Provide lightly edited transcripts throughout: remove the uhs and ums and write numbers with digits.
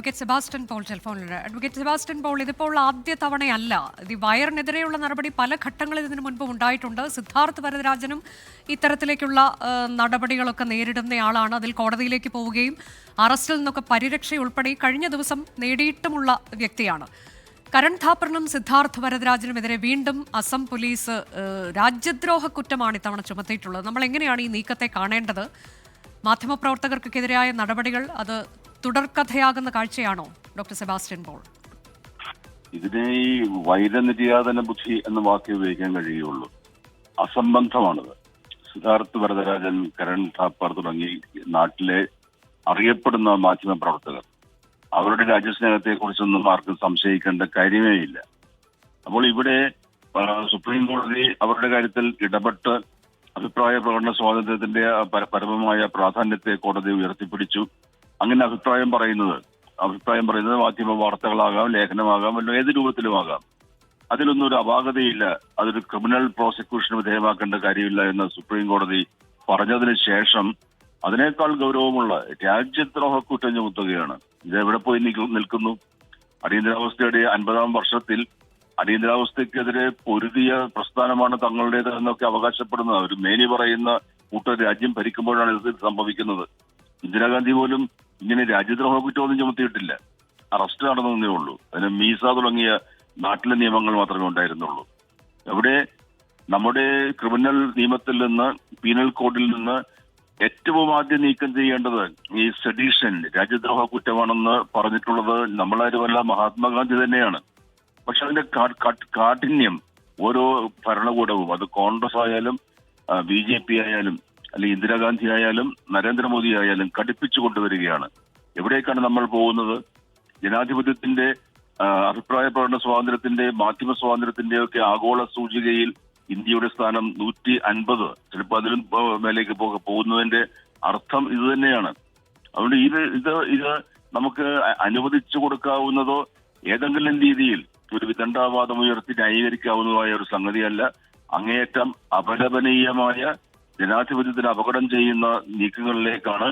Advocate Sebastian Paul ടെലിഫോണിലുണ്ട്. Advocate Sebastian Paul, ഇതിപ്പോൾ ആദ്യ തവണയല്ല. ഈ വയറിനെതിരെയുള്ള നടപടി പല ഘട്ടങ്ങളിൽ ഇതിനു മുൻപ് ഉണ്ടായിട്ടുണ്ട്. സിദ്ധാർത്ഥ് വരദരാജനും ഇത്തരത്തിലേക്കുള്ള നടപടികളൊക്കെ നേരിടുന്നയാളാണ്. അതിൽ കോടതിയിലേക്ക് പോവുകയും അറസ്റ്റിൽ നിന്നൊക്കെ പരിരക്ഷയുൾപ്പെടെ കഴിഞ്ഞ ദിവസം നേടിയിട്ടുമുള്ള വ്യക്തിയാണ്. കരൺ ഥാപ്പറിനും സിദ്ധാർത്ഥ് വരദരാജനുമെതിരെ വീണ്ടും അസം പോലീസ് രാജ്യദ്രോഹ കുറ്റമാണ് ഇത്തവണ ചുമത്തിയിട്ടുള്ളത്. നമ്മൾ എങ്ങനെയാണ് ഈ നീക്കത്തെ കാണേണ്ടത്? മാധ്യമപ്രവർത്തകർക്കെതിരായ നടപടികൾ അത് തുടർക്കഥയാകുന്ന കാഴ്ചയാണോ ഡോക്ടർ സെബാസ്റ്റ്യൻ പോൾ? ഇതിനെ ഈ വൈരനിര്യാതന ബുദ്ധി എന്ന വാക്ക് ഉപയോഗിക്കാൻ കഴിയുള്ളൂ. അസംബന്ധമാണത്. സിദ്ധാർത്ഥ് വരദരാജൻ, കരൺ ഥാപ്പർ തുടങ്ങി നാട്ടിലെ അറിയപ്പെടുന്ന മാധ്യമ പ്രവർത്തകർ, അവരുടെ രാജ്യസ്നേഹത്തെ കുറിച്ചൊന്നും ആർക്കും സംശയിക്കേണ്ട കാര്യമേ ഇല്ല. അപ്പോൾ ഇവിടെ സുപ്രീം കോടതി അവരുടെ കാര്യത്തിൽ ഇടപെട്ട് അഭിപ്രായ പ്രകടന സ്വാതന്ത്ര്യത്തിന്റെ പരമമായ പ്രാധാന്യത്തെ കോടതി ഉയർത്തിപ്പിടിച്ചു. അങ്ങനെ അഭിപ്രായം പറയുന്നത് മാധ്യമ വാർത്തകളാകാം, ലേഖനമാകാം, അല്ല ഏത് രൂപത്തിലുമാകാം. അതിലൊന്നും ഒരു അപാകതയില്ല, അതൊരു ക്രിമിനൽ പ്രോസിക്യൂഷന് വിധേയമാക്കേണ്ട കാര്യമില്ല എന്ന് സുപ്രീം കോടതി പറഞ്ഞതിന് ശേഷം അതിനേക്കാൾ ഗൗരവമുള്ള രാജ്യദ്രോഹ കുറ്റം ചുമത്തുകയാണ്. ഇതെവിടെ പോയി നിൽക്കുന്നു? അടിയന്തരാവസ്ഥയുടെ 50-ാം വർഷത്തിൽ അടിയന്തരാവസ്ഥയ്ക്കെതിരെ പൊരുതിയ പ്രസ്ഥാനമാണ് തങ്ങളുടേത് എന്നൊക്കെ അവകാശപ്പെടുന്നത്. ഒരു മേനി പറയുന്ന കൂട്ടർ രാജ്യം ഭരിക്കുമ്പോഴാണ് ഇത് സംഭവിക്കുന്നത്. ഇന്ദിരാഗാന്ധി പോലും ഇങ്ങനെ രാജ്യദ്രോഹ കുറ്റമൊന്നും ചുമത്തിയിട്ടില്ല. അറസ്റ്റ് നടന്നതേ ഉള്ളൂ. അതിന് മീസ തുടങ്ങിയ നാട്ടിലെ നിയമങ്ങൾ മാത്രമേ ഉണ്ടായിരുന്നുള്ളൂ. അവിടെ നമ്മുടെ ക്രിമിനൽ നിയമത്തിൽ നിന്ന്, പീനൽ കോഡിൽ നിന്ന് ഏറ്റവും ആദ്യം നീക്കം ചെയ്യേണ്ടത് ഈ സെഡീഷൻ, രാജ്യദ്രോഹ കുറ്റമാണെന്ന് പറഞ്ഞിട്ടുള്ളത് നമ്മളാരുമല്ല, മഹാത്മാഗാന്ധി തന്നെയാണ്. പക്ഷെ അതിന്റെ കാഠിന്യം ഓരോ ഭരണകൂടവും, അത് കോൺഗ്രസ് ആയാലും BJP ആയാലും അല്ലെങ്കിൽ ഇന്ദിരാഗാന്ധി ആയാലും നരേന്ദ്രമോദി ആയാലും കടുപ്പിച്ചു കൊണ്ടുവരികയാണ്. എവിടേക്കാണ് നമ്മൾ പോകുന്നത്? ജനാധിപത്യത്തിന്റെ, അഭിപ്രായ പ്രകടന സ്വാതന്ത്ര്യത്തിന്റെ, മാധ്യമ സ്വാതന്ത്ര്യത്തിന്റെ ഒക്കെ ആഗോള സൂചികയിൽ ഇന്ത്യയുടെ സ്ഥാനം 150, ചിലപ്പോൾ അതിലും മേലേക്ക് പോകുന്നതിന്റെ അർത്ഥം ഇത് തന്നെയാണ്. അതുകൊണ്ട് ഇത് നമുക്ക് അനുവദിച്ചു കൊടുക്കാവുന്നതോ ഏതെങ്കിലും രീതിയിൽ ഒരു വിദണ്ഡാവാദം ഉയർത്തി ന്യായീകരിക്കാവുന്നതായ ഒരു സംഗതിയല്ല. അങ്ങേയറ്റം അപലപനീയമായ, ജനാധിപത്യത്തിന് അപകടം ചെയ്യുന്ന നീക്കങ്ങളിലേക്കാണ്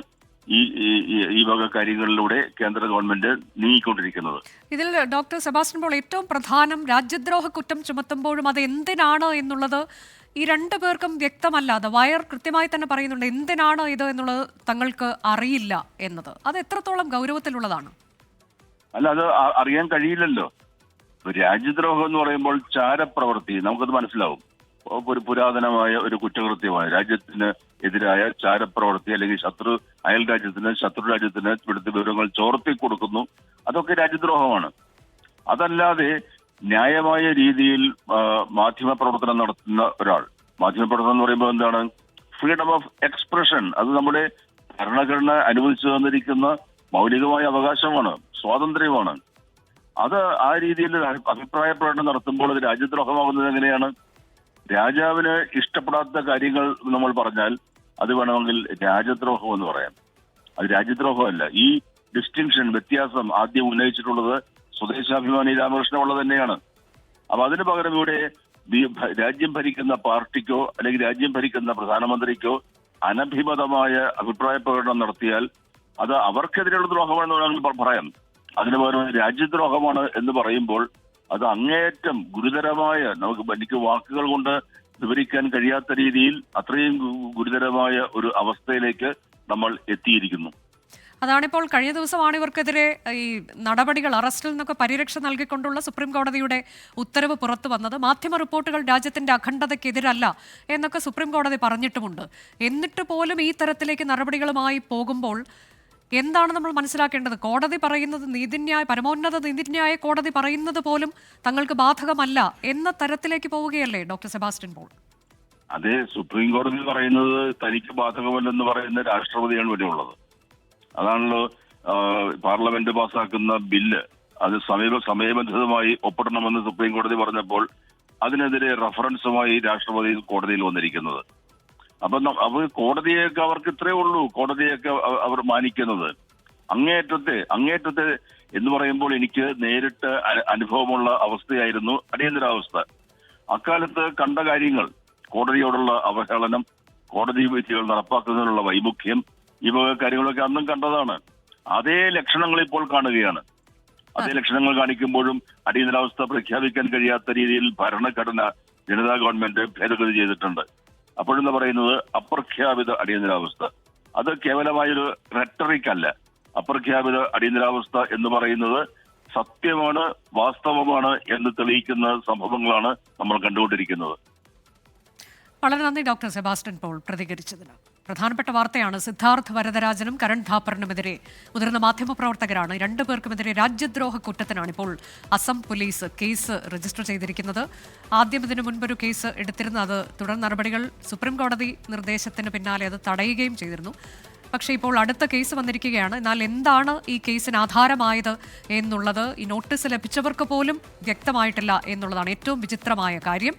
ഈ വക കാര്യങ്ങളിലൂടെ കേന്ദ്ര ഗവൺമെന്റ് നീങ്ങിക്കൊണ്ടിരിക്കുന്നത്. ഇതിൽ ഡോക്ടർ സെബാസ്റ്റ്യൻ പോൾ, ഏറ്റവും പ്രധാനം രാജ്യദ്രോഹ കുറ്റം ചുമത്തുമ്പോഴും അത് എന്തിനാണ് എന്നുള്ളത് ഈ രണ്ടു പേർക്കും വ്യക്തമല്ല. അത് വയർ കൃത്യമായി തന്നെ പറയുന്നുണ്ട് എന്തിനാണ് ഇത് എന്നുള്ളത് തങ്ങൾക്ക് അറിയില്ല എന്നത്. അത് എത്രത്തോളം ഗൗരവത്തിലുള്ളതാണ്? അല്ല, അത് അറിയാൻ കഴിയില്ലല്ലോ. രാജ്യദ്രോഹം എന്ന് പറയുമ്പോൾ ചാരപ്രവൃത്തി, നമുക്കത് മനസ്സിലാവും. ഒരു പുരാതനമായ ഒരു കുറ്റകൃത്യമായ രാജ്യത്തിന് എതിരായ ചാരപ്രവൃത്തി, അല്ലെങ്കിൽ അയൽ രാജ്യത്തിന്, ശത്രു രാജ്യത്തിന് ഇവിടുത്തെ വിവരങ്ങൾ ചോർത്തി കൊടുക്കുന്നു, അതൊക്കെ രാജ്യദ്രോഹമാണ്. അതല്ലാതെ ന്യായമായ രീതിയിൽ മാധ്യമപ്രവർത്തനം നടത്തുന്ന ഒരാൾ, മാധ്യമപ്രവർത്തനം എന്ന് പറയുമ്പോൾ എന്താണ്? Freedom of expression. അത് നമ്മുടെ ഭരണഘടന അനുവദിച്ചു തന്നിരിക്കുന്ന മൗലികമായ അവകാശമാണ്, സ്വാതന്ത്ര്യമാണ്. അത് ആ രീതിയിൽ അഭിപ്രായ പ്രകടനം നടത്തുമ്പോൾ അത് രാജ്യദ്രോഹമാകുന്നത് എങ്ങനെയാണ്? രാജാവിന് ഇഷ്ടപ്പെടാത്ത കാര്യങ്ങൾ നമ്മൾ പറഞ്ഞാൽ അത് വേണമെങ്കിൽ രാജ്യദ്രോഹം എന്ന് പറയാം. അത് രാജ്യദ്രോഹമല്ല. ഈ ഡിസ്റ്റിങ്ഷൻ, വ്യത്യാസം ആദ്യം ഉന്നയിച്ചിട്ടുള്ളത് സ്വദേശാഭിമാനി രാമകൃഷ്ണപിള്ള തന്നെയാണ്. അപ്പൊ അതിന് പകരം ഇവിടെ രാജ്യം ഭരിക്കുന്ന പാർട്ടിക്കോ അല്ലെങ്കിൽ രാജ്യം ഭരിക്കുന്ന പ്രധാനമന്ത്രിക്കോ അനഭിമതമായ അഭിപ്രായ പ്രകടനം നടത്തിയാൽ അത് അവർക്കെതിരെയുള്ള ദ്രോഹമാണെന്ന് വേണമെങ്കിൽ പറയാം. അതിന് പകരം രാജ്യദ്രോഹമാണ് എന്ന് പറയുമ്പോൾ അത് അങ്ങേയറ്റം ഗുരുതരമായ, എനിക്ക് വാക്കുകൾ കൊണ്ട് വിവരിക്കാൻ കഴിയാത്ത രീതിയിൽ അത്രയും ഗുരുതരമായ ഒരു അവസ്ഥയിലേക്ക് നമ്മൾ എത്തിയിരിക്കുന്നു. അതാണിപ്പോൾ കഴിഞ്ഞ ദിവസമാണ് ഇവർക്കെതിരെ ഈ നടപടികൾ, അറസ്റ്റിൽ നിന്നൊക്കെ പരിരക്ഷ നൽകിക്കൊണ്ടുള്ള സുപ്രീം കോടതിയുടെ ഉത്തരവ് പുറത്തു വന്നത്. മാധ്യമ റിപ്പോർട്ടുകൾ രാജ്യത്തിന്റെ അഖണ്ഡതയ്ക്കെതിരല്ല എന്നൊക്കെ സുപ്രീം കോടതി പറഞ്ഞിട്ടുമുണ്ട്. എന്നിട്ട് പോലും ഈ തരത്തിലേക്ക് നടപടികളുമായി പോകുമ്പോൾ എന്താണ് നമ്മൾ മനസ്സിലാക്കേണ്ടത്? കോടതി പറയുന്നത്, പരമോന്നത നീതിന്യായ കോടതി പറയുന്നത് പോലും തങ്ങൾക്ക് ബാധകമല്ല എന്ന തരത്തിലേക്ക് പോവുകയല്ലേ ഡോക്ടർ സെബാസ്റ്റ്യൻ പോൾ? അതെ, സുപ്രീം കോടതി പറയുന്നത് തനിക്ക് ബാധകമല്ലെന്ന് പറയുന്ന രാഷ്ട്രപതിയാണ് ഇവിടെ ഉള്ളത്. അതാണല്ലോ പാർലമെന്റ് പാസ്സാക്കുന്ന ബില്ല്, അത് സമയബന്ധിതമായി ഒപ്പിടണമെന്ന് സുപ്രീം കോടതി പറഞ്ഞപ്പോൾ അതിനെതിരെ റഫറൻസുമായി രാഷ്ട്രപതി കോടതിയിൽ വന്നിരിക്കുന്നത്. അപ്പൊ കോടതിയൊക്കെ അവർക്ക് ഇത്രയേ ഉള്ളൂ, കോടതിയൊക്കെ അവർ മാനിക്കുന്നത്. അങ്ങേയറ്റത്തെ എന്ന് പറയുമ്പോൾ എനിക്ക് നേരിട്ട് അനുഭവമുള്ള അവസ്ഥയായിരുന്നു അടിയന്തരാവസ്ഥ. അക്കാലത്ത് കണ്ട കാര്യങ്ങൾ, കോടതിയോടുള്ള അവഹേളനം, കോടതി വിധികൾ നടപ്പാക്കുന്നതിനുള്ള വൈമുഖ്യം, ഈ വക കാര്യങ്ങളൊക്കെ അന്നും കണ്ടതാണ്. അതേ ലക്ഷണങ്ങൾ ഇപ്പോൾ കാണുകയാണ്. അതേ ലക്ഷണങ്ങൾ കാണിക്കുമ്പോഴും അടിയന്തരാവസ്ഥ പ്രഖ്യാപിക്കാൻ കഴിയാത്ത രീതിയിൽ ഭരണഘടന ജനതാ ഗവൺമെന്റ് ഭേദഗതി ചെയ്തിട്ടുണ്ട്. അപ്പോഴെന്ന് പറയുന്നത് അപ്രഖ്യാപിത അടിയന്തരാവസ്ഥ, അത് കേവലമായൊരു റെട്ടറിക് അല്ല. അപ്രഖ്യാപിത അടിയന്തരാവസ്ഥ എന്ന് പറയുന്നത് സത്യമാണ്, വാസ്തവമാണ് എന്ന് തെളിയിക്കുന്ന സംഭവങ്ങളാണ് നമ്മൾ കണ്ടുകൊണ്ടിരിക്കുന്നത്. വളരെ നന്ദി ഡോക്ടർ സെബാസ്റ്റ്യൻ പോൾ പ്രതികരിച്ചതിന്. പ്രധാനപ്പെട്ട വാർത്തയാണ്. സിദ്ധാർത്ഥ് വരദരാജനും കരൺ ഥാപ്പറിനുമെതിരെ മുതിർന്ന മാധ്യമപ്രവർത്തകരാണ്. രണ്ടുപേർക്കുമെതിരെ രാജ്യദ്രോഹ കുറ്റത്തിനാണ് ഇപ്പോൾ അസം പോലീസ് കേസ് രജിസ്റ്റർ ചെയ്തിരിക്കുന്നത്. ആദ്യം ഇതിനു മുൻപൊരു കേസ് എടുത്തിരുന്ന അത് തുടർ നടപടികൾ സുപ്രീം കോടതി നിർദ്ദേശത്തിന് പിന്നാലെ അത് തടയുകയും ചെയ്തിരുന്നു. പക്ഷേ ഇപ്പോൾ അടുത്ത കേസ് വന്നിരിക്കുകയാണ്. എന്നാൽ എന്താണ് ഈ കേസിന് ആധാരമായത് എന്നുള്ളത് ഈ നോട്ടീസ് ലഭിച്ചവർക്ക് പോലും വ്യക്തമായിട്ടില്ല എന്നുള്ളതാണ് ഏറ്റവും വിചിത്രമായ കാര്യം.